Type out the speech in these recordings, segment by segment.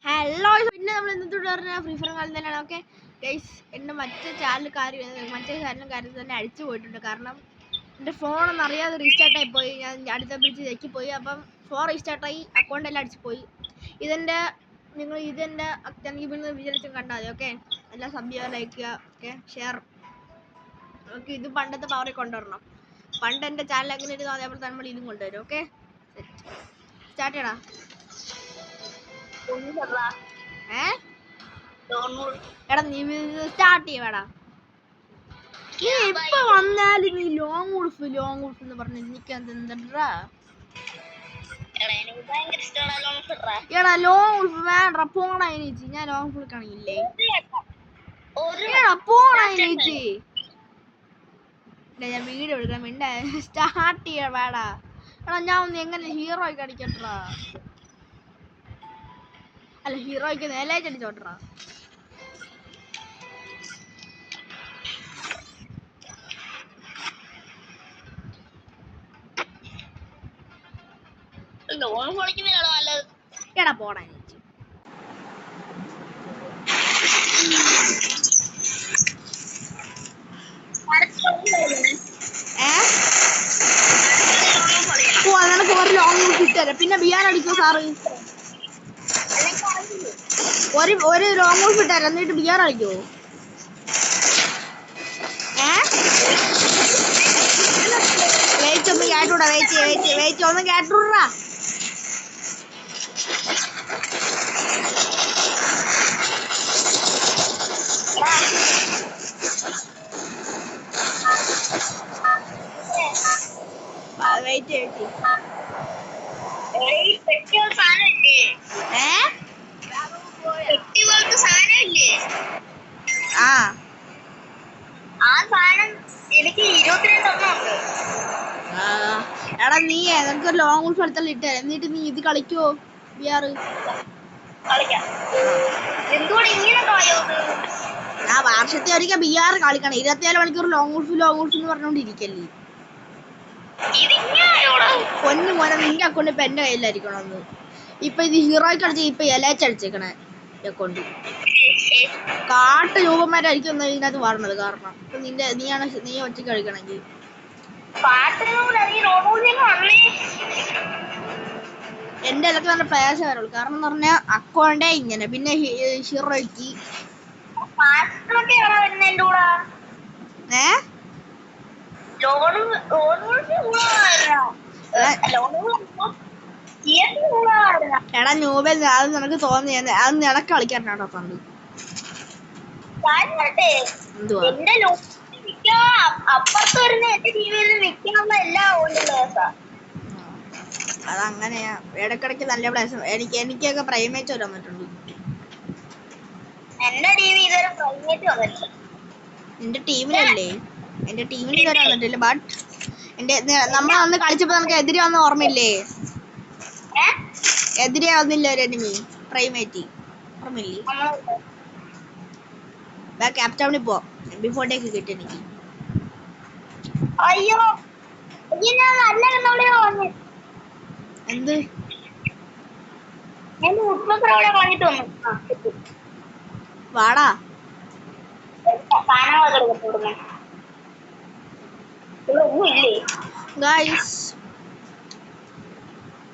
Hello, പിന്നെ നമ്മൾ ഇന്നത്തെ പറഞ്ഞാൽ ഫ്രീ ഫയർ കളി തന്നെയാണ്. ഓക്കെ ഗൈസ്, എൻ്റെ മറ്റേ ചാനലും തന്നെ അടിച്ചു പോയിട്ടുണ്ട്. കാരണം എൻ്റെ ഫോണൊന്നും അറിയാതെ റീസ്റ്റാർട്ടായി പോയി. ഞാൻ അടുത്ത പിടിച്ച് ഞെക്കിപ്പോയി. അപ്പം ഫോൺ റീസ്റ്റാർട്ടായി, അക്കൗണ്ട് എല്ലാം അടിച്ചു പോയി. ഇതെൻ്റെ വിചാരിച്ചും കണ്ടാൽ മതി. ഓക്കെ, എല്ലാം സബ് ചെയ്യുക, ലൈക്ക് ചെയ്യുക, ഓക്കെ ഷെയർ. ഓക്കെ, ഇത് പണ്ടത്തെ പവറിൽ കൊണ്ടുവരണം. പണ്ട് എൻ്റെ ചാനൽ എങ്ങനെ ഇരുന്നോ അതേപോലെ നമ്മൾ ഇതും കൊണ്ടുവരും. ഓക്കെ, സ്റ്റാർട്ട് ചെയ്യടാ. എടാ നീ സ്റ്റാർട്ട് ചെയ്യടാ. ഇപ്പൊ വന്നാലും നീ ലോങ് ഉൾഫ് എന്ന് പറഞ്ഞു എനിക്കെന്താ എടാ ലോങ് ഉൾഫ് വേണ്ട, പോണ ചേച്ചി. ഞാൻ ലോങ് ഫുൾ കാണില്ലേ? പോണ ചേച്ചി, ഞാൻ വീഡിയോ എടുക്കാൻ വേണ്ട. സ്റ്റാർട്ട് ചെയ്യ വേടാ. എടാ ഞാൻ ഒന്ന് എങ്ങനെ ഹീറോ കളിക്കട്ടാ? അല്ല, ഹീറോയ്ക്ക് നേലായിട്ട് അടിച്ചോട്ടാ. എടാ പോടാ ചേച്ചി. നിനക്ക് ഒരു ലോങ് കിട്ടര. പിന്നെ ബിയാൻ അടിക്കോ സാറ്? ഒരു ലോങ് ഊഫ് ഇട്ടാര, എന്നിട്ട് ബിയാൻ അടിക്കോ? വെയിറ്റ് ഒന്ന് കേട്ടൂടാ, വെയിറ്റ് ഒന്ന് കേട്ടൂടാ. വെയിറ്റ് എടാ നീ നിനക്ക് ലോങ് ഊഫ് എടുത്തല്ല ഇട്ടേ, എന്നിട്ട് നീ ഇത് കളിക്കോ? ബിയാറ് ഞാൻ വർഷത്തെ ഒരിക്കൽ ബിയാർ കളിക്കണം. 24 മണിക്കൂർ ലോങ് ഊഫ് എന്ന് പറഞ്ഞോണ്ടിരിക്കല്ലേ. പൊന്നു മോനെ, നിന്റെ അക്കൗണ്ട് ഇപ്പൊ എന്റെ കയ്യിലായിരിക്കണമെന്ന്. ഇപ്പൊ ഇത് ഹീറോയ്ക്ക് അടിച്ച് ഇപ്പൊ ഇലച്ചടിച്ചേക്കണേ അക്കൗണ്ട്. കാട്ട് രൂപന്മാരായിരിക്കും ഇതിനകത്ത് പറഞ്ഞത്. കാരണം ഇപ്പൊ നീ ഒറ്റയ്ക്ക് കളിക്കണമെങ്കിൽ എന്റെ ഇലക്ക് നല്ല പ്രയാസം വരുള്ളൂ. കാരണം എന്ന് പറഞ്ഞാൽ അക്കൗണ്ടേ ഇങ്ങനെ. പിന്നെ ഹീറോയ്ക്ക് എടാ ന്യൂബൽ, അത് നിനക്ക് തോന്നിയത് അത് നിനക്ക് കളിക്കാനാണോ പണ്ട്? അതങ്ങനെയാ, ഇടക്കിടക്ക് നല്ല പ്ലേസ്. എനിക്കൊക്കെ പ്രൈമേറ്റ് വന്നിട്ടുണ്ട്. നിന്റെ ടീമിലല്ലേ? എന്റെ ടീമിൽ ഇതുവരെ വന്നിട്ടില്ല. ബട്ട് നമ്മൾ അന്ന് കളിച്ചപ്പോ നമുക്ക് എതിരെ വന്ന ഓർമ്മയില്ലേ? എതിരെ വന്നില്ല ഒരു എനിമി പ്രൈമേറ്റ്, ഓർമ്മയില്ലേ? ക്യാപ്റ്റൗണിൽ പോ. MP40 കിട്ടി എനിക്ക്. എന്ത് വാടാ.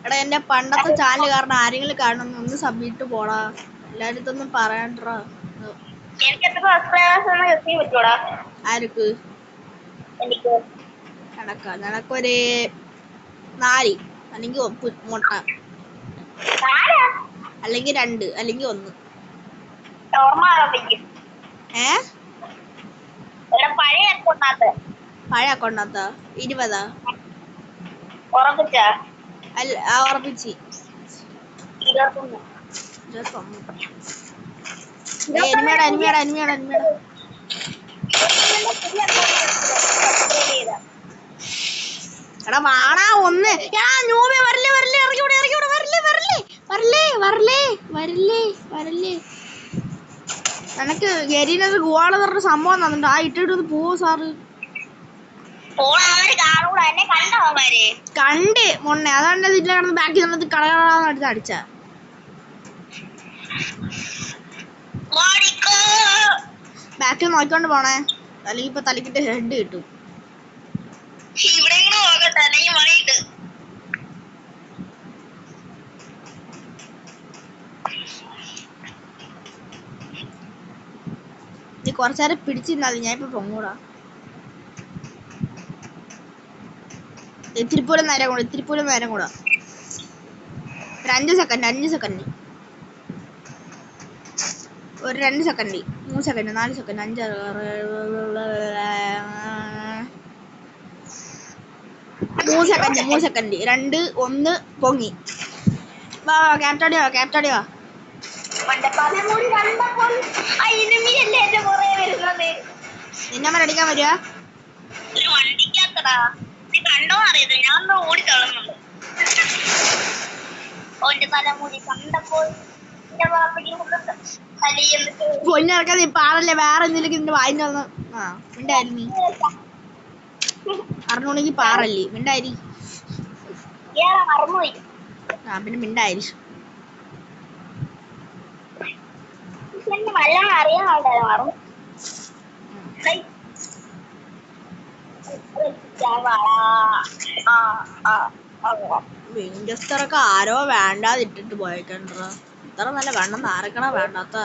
എടാ എന്റെ പണ്ടത്തെ ചാനൽ കാരണം ആരെങ്കിലും കാണണം, ഒന്ന് സബ്മിറ്റ് പോടാ. എല്ലാരും ഒന്നും പറയണ്ടാ. ആർക്ക്? നിനക്കൊരു 4 അല്ലെങ്കിൽ മുട്ട, അല്ലെങ്കിൽ 2 അല്ലെങ്കിൽ 1. പഴയ അക്കൗണ്ടാത്ത 20 ഉറപ്പിച്ച് 21. അനിമേടാ എടാ വാടാ ഒന്ന്. വരല്ലേ. നിനക്ക് ഗരീനൊരു ഗോള് പറഞ്ഞ സംഭവം തന്നിട്ട് ആ ഇട്ടിട്ട് പോവോ സാറ്? കണ്ട് മൊണ്ണെ, അതാണ് ഇതിൽ കിടന്ന് ബാക്കി തന്നത്. കളകളാന്ന് അടിച്ച ബാക്കിൽ നോക്കിക്കൊണ്ട് പോണേ, അല്ലെങ്കിൽ ഇപ്പൊ തലക്കിട്ട് ഹെഡ് കിട്ടും. നീ കുറച്ചേരം പിടിച്ചിരുന്നാ ഞാൻ ഇപ്പൊ പൊങ്ങൂടാ. ഇത്തിരി പോലും നേരം കൂടാ, ഇത്തിരി പോലും നേരം കൂടാ. ഒരു 5 സെക്കൻഡ്, 5 സെക്കൻഡ്, ഒരു 2 second, 3 second, 4 second, 5, 3 second, 3 second, 2, 1 പൊങ്ങി. വാ ക്യാപ്റ്റടി വാ, ക്യാപ്റ്റടി വാ. നിന്നെ അടിക്കാൻ വരിക. പൊന്നിറക്കാൻ നീ പാടല്ലേ, വേറെ എന്തെങ്കിലും നിന്റെ വായിന്റെ മിണ്ടായിരുന്നു. നീ അറിഞ്ഞോണെങ്കിൽ പാറല്ലേ, മിണ്ടായി. പിന്നെ മിണ്ടായി. വിൻഡസ്റ്ററൊക്കെ ആരോ വേണ്ടാതിട്ടിട്ട് പോയിക്കണ്ട. ഇത്ര നല്ല വെണ്ണം നാരക്കണ വേണ്ടാത്ത.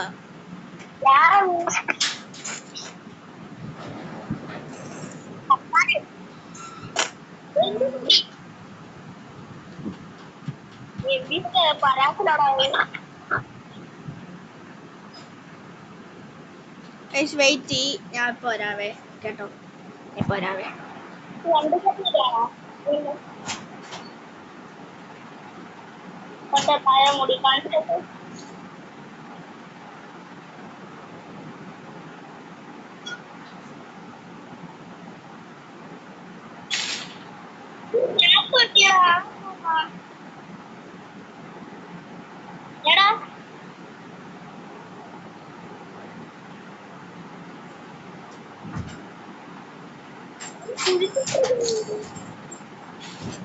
വെയിറ്റ്, ഞാൻ ഇപ്പൊ വരാവേ കേട്ടോ, ഇപ്പൊ വരാവേ. മുടി കാണിച്ചിട്ട്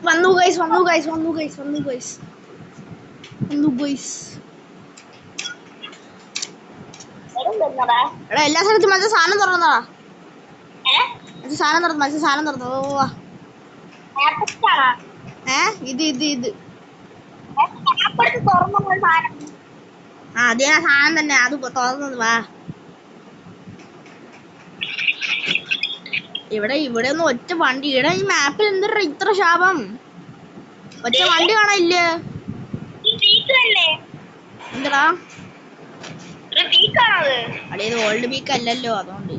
വന്നു ഗൈസ്, വന്നു ഗൈസ്, വന്നു ഗൈസ്, വന്നു ഗൈസ്, വന്നു ഗൈസ്. എടാ എല്ലാ സ്ഥലത്തും മറ്റേ സാധനം തുറന്നതാ, മറ്റേ സാധനം തുറന്നു, മറ്റേ സാധനം തുറന്നു. ഇത് ഇത് ഇത് അതേ സാധനം തന്നെ, അത് തുറന്നത്. വാ ഇവിടെ ഒന്നും ഒറ്റ വണ്ടി. ഇവിടെ ഈ മാപ്പിൽ എന്തൊരു ഇത്ര ശാപം, ഒറ്റ വണ്ടി കാണാനില്ല. എന്താ അടേത് ഓൾഡ് ബീക്ക് അല്ലല്ലോ, അതുകൊണ്ട്.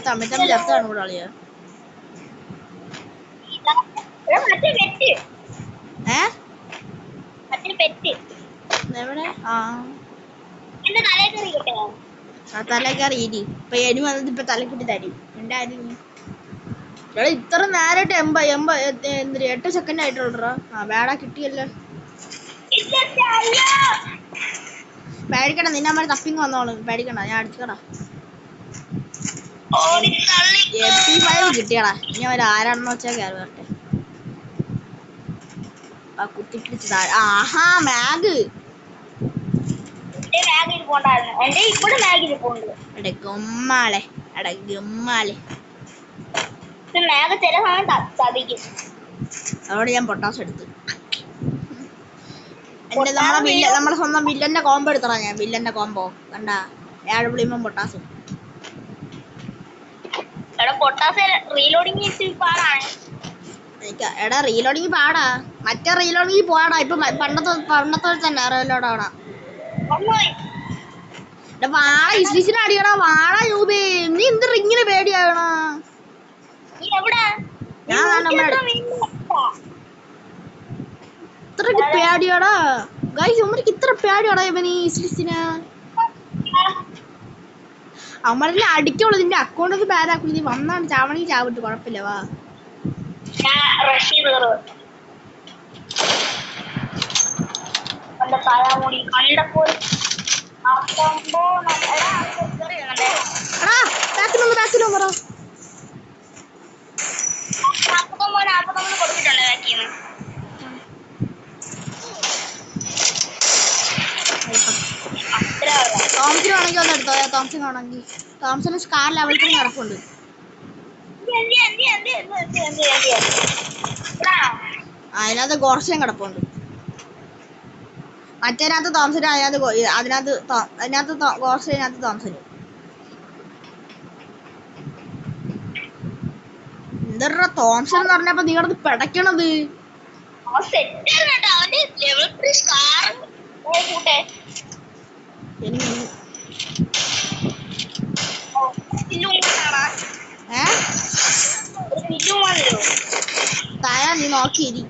തമ്മിൽ തമ്മിൽ ചത്താണ് ഇവിടെ ആളിയാ. എവിടെ തലക്കറിയിരി ഇപ്പൊ എനി വന്നത് ഇപ്പൊ തലക്കിട്ട് തരും. ഉണ്ടായിരുന്നു ഇത്ര നേരമായിട്ട് 8 സെക്കൻഡ് ആയിട്ടുള്ളൂ. വേടാ കിട്ടിയല്ലോ. പേടിക്കണ്ട, നിന്നെ അമ്മ തപ്പിങ് വന്നോളൂ, പേടിക്കണ്ട, ഞാൻ അടിച്ചടാ. MP5 കിട്ടിയടാ. ഇനി അവർ ആരാണെന്ന് വെച്ചാൽ കയറി വരട്ടെ. കുത്തിപ്പിടിച്ചത് ആഹാ മാഗ്. ഗമ്മാളെ എടാ ഗമ്മാളെ, അതോടെ ഞാൻ പൊട്ടാസ് എടുത്തു. നമ്മളെ സ്വന്തം വില്ലന്റെ കോംബോ എടുത്തടാ ഞാൻ. വില്ലന്റെ കോംബോ കണ്ട, 7 പുളിയുമ്പം പൊട്ടാസും. എടാ റീലോഡിങ് പാടാ, മറ്റേ റീലോഡിങ് പോടാ. ഇപ്പൊ പണ്ടത്തെ തന്നെ റീലോഡാണ്. വാഴ ഇസ്ലിസിനെ അടിയടാ, വാഴ യൂബേ. നീ എന്ത് റിങ്ങിന് പേടിയാവണ? ഇത്രക്ക് പേടിയാടാ ഗൈസ്, ഉമ്മക്ക് ഇത്ര പേടിയാടാ ഇവന് ഇസ്ലിസിന്. അമ്മരെല്ലാം അടിക്കുള്ളൂ. നിന്റെ അക്കൗണ്ട് ഒന്ന് ബാൻ ആക്കും. നീ വന്നാണ് ചാവണി ചാവിട്ട് കുഴപ്പമില്ല. വാ കൊടുത്തിട്ടുണ്ട് ബാക്കിന്ന്. തോംസിന് വേണമെങ്കിൽ ഒന്ന് എടുത്തോ. തോംസിന് വേണമെങ്കിൽ തോംസിന് സ്കാർ ലെവൽ 3 കിടപ്പുണ്ട്. അതിനകത്ത് ഗോർഷ്യൻ കിടപ്പുണ്ട്. മറ്റേനകത്ത് തോംസിന് അതിനകത്ത് ഗോർഷ്യനകത്ത് തോംസിന്. എന്താ തോംസൺ എന്ന് പറഞ്ഞപ്പോ നീ കിടന്ന് പിടയ്ക്കണത്? തായാ നീ നോക്കിയിരി.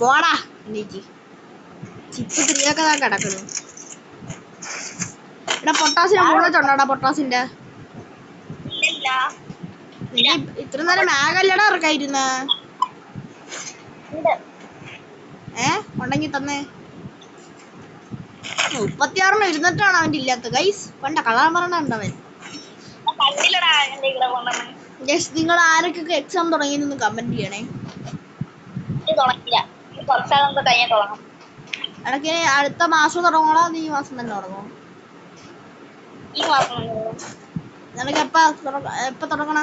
പോടാ എനിക്ക് ചിപ്പ് 3 ഒക്കെ കിടക്കുന്നു. ഇവിടെ പൊട്ടാസിന്റെ മൂളച്ചുണ്ടോടാ? പൊട്ടാസിന്റെ ഇത്ര നേരം മാഗല്ലടാ ഇറക്കായിരുന്ന. ഉണ്ടെങ്കി തന്നെ 36 ഇരുന്നിട്ടാണ് അവന്റെ ഇല്ലാത്ത. ഗൈസ് പണ്ട കളാൻ പറഞ്ഞവൻ. നിങ്ങൾ ആരൊക്കെ എക്സാം തുടങ്ങിയെന്ന് കമന്റ് ചെയ്യണേ. ഇടയ്ക്ക് അടുത്ത മാസം തുടങ്ങണോ? നീ ഈ മാസം തന്നെ തുടങ്ങോ? നിനക്ക് എപ്പ തുടങ്ങണ?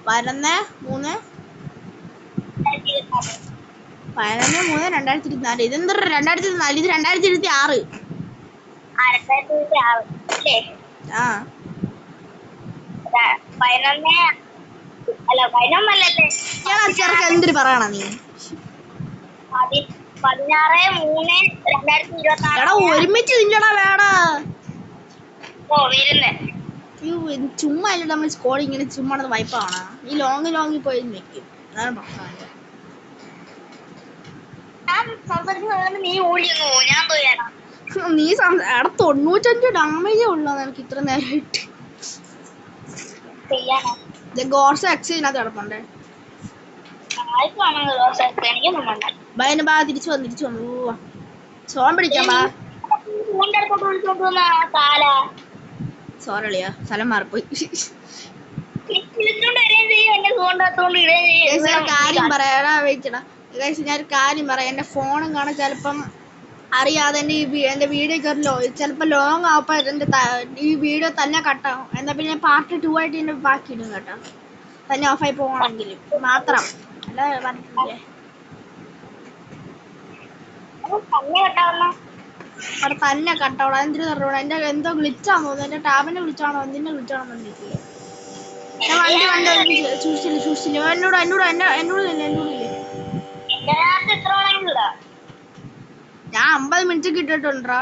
11/3/2024. ഇതെന്താ 2024? ഇത് 2026. ചെറുക്ക എന്തിന് പറയണ നീ? എടാ ഒരുമിച്ച് നിന്നടാ വേടാ. ചുമ്മാ അല്ല നമ്മൾ സ്കോൾ ഇങ്ങനെ ചുമ്മാ വൈപ്പാണ്. ഈ ലോങ്ങിൽ പോയി നിൽക്കും. അതാണ് പ്രശ്നം. നീ എടാ 95 ഡാമേജേ ഉള്ളൂ നിനക്ക് ഇത്ര നേരമായിട്ട്. ഗോർസ എക്സ് ഇതിനകത്ത് കിടപ്പുണ്ടേ. തിരിച്ചു വന്നു. സോൺ പിടിക്കാൻ സോറിളിയാ, സ്ഥലം മാറിപ്പോയി. കാര്യം പറയാടാ, വെയിറ്റടാ. ഞാനൊരു കാര്യം പറയാം. എന്റെ ഫോണും കാണാൻ ചിലപ്പം അറിയാതെ എന്റെ വീഡിയോ കയറില്ലോ ചിലപ്പോൾ ലോങ് ആവുമ്പോൾ ഈ വീഡിയോ തന്നെ കട്ടാവും. എന്നാൽ പിന്നെ പാർട്ട് 2 ആയിട്ട് ഇതിന്റെ ബാക്കി ഇടും കേട്ടോ. തന്നെ ഓഫായി പോകണമെങ്കിൽ മാത്രം. അല്ല പറഞ്ഞിട്ടില്ലേ അവിടെ തന്നെ കട്ടോളാം. എന്തിനു തരണോ? എന്റെ എന്തോ ഗ്ലിച്ചാന്ന് തോന്നുന്നു. എന്റെ ടാബിന്റെ ഗ്ലിച്ചാണോ എന്തിന്റെ ഗ്ലിച്ചാണോ എന്നിട്ടില്ലേ. ഞാൻ വണ്ടി ചൂസില്ല. എന്നോട് ഞാൻ 50 മിനിറ്റ് കിട്ടിട്ടുണ്ടാ.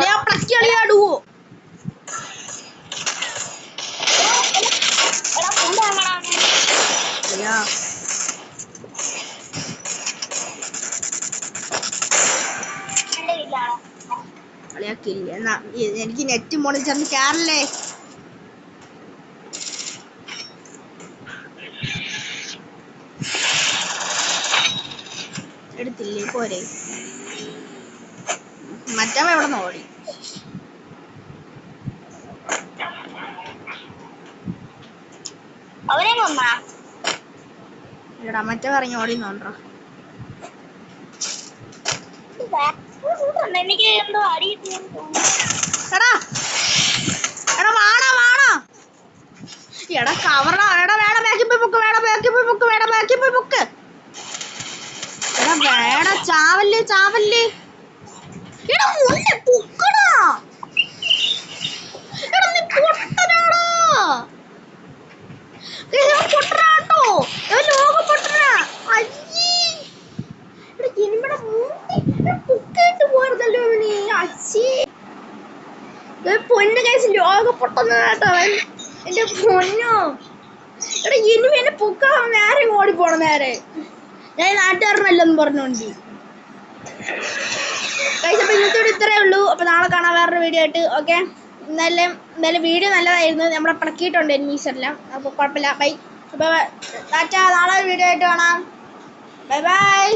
ഞാൻ പ്ലസ് കളിയാടുവോ? കളിയാക്കില്ല. എന്നാ എനിക്ക് നെറ്റ് മോണിച്ചറിന് കയറല്ലേ. എടുത്തില്ലേ പോരെ. മറ്റവ എവിടെ നിന്ന് ഓടി? എടാ മറ്റവ ഇറങ്ങി ഓടിന്നോണ്ടോ? എനിക്ക് എന്തോ അടി. എടാ വാണോ എടാ കവറ. എടാ വേട ബാക്കി പോയി ബുക്ക്. എടാ വേട ചാവല്ലേ. എടാ മുന്നേ പൊക്കടാ. എടാ നീ പൊട്ടനാടോ. പൊട്ടനാട്ടോ. ലോക പൊട്ടനാ. അയ്യേ എടാ ഇനിമടെ പൊക്കായിട്ട് പോയതല്ലോ അവന്. അച്ഛേ പൊന്നു കേസ് ലോക പൊട്ടനാട്ടോ അവൻ. എന്റെ പൊന്നോ. എടാ ഇനി എന്നെ പൊക്കാൻ നേരെ ഓടിപ്പോണം. നേരെ ഞാൻ നാട്ടുകാരനല്ലെന്ന് പറഞ്ഞോണ്ട്. കഴിച്ചപ്പോൾ ഇന്നത്തെ ഇത്രയേ ഉള്ളൂ. അപ്പോൾ നാളെ കാണാൻ വേറൊരു വീഡിയോ ആയിട്ട്. ഓക്കെ, എന്തായാലും വീഡിയോ നല്ലതായിരുന്നു. നമ്മളെ പടക്കിയിട്ടുണ്ട് എനിമീസ് എല്ലാം. അപ്പോൾ കുഴപ്പമില്ല. ബൈ. അപ്പോൾ നാളെ വീഡിയോ ആയിട്ട് കാണാം. ബൈ.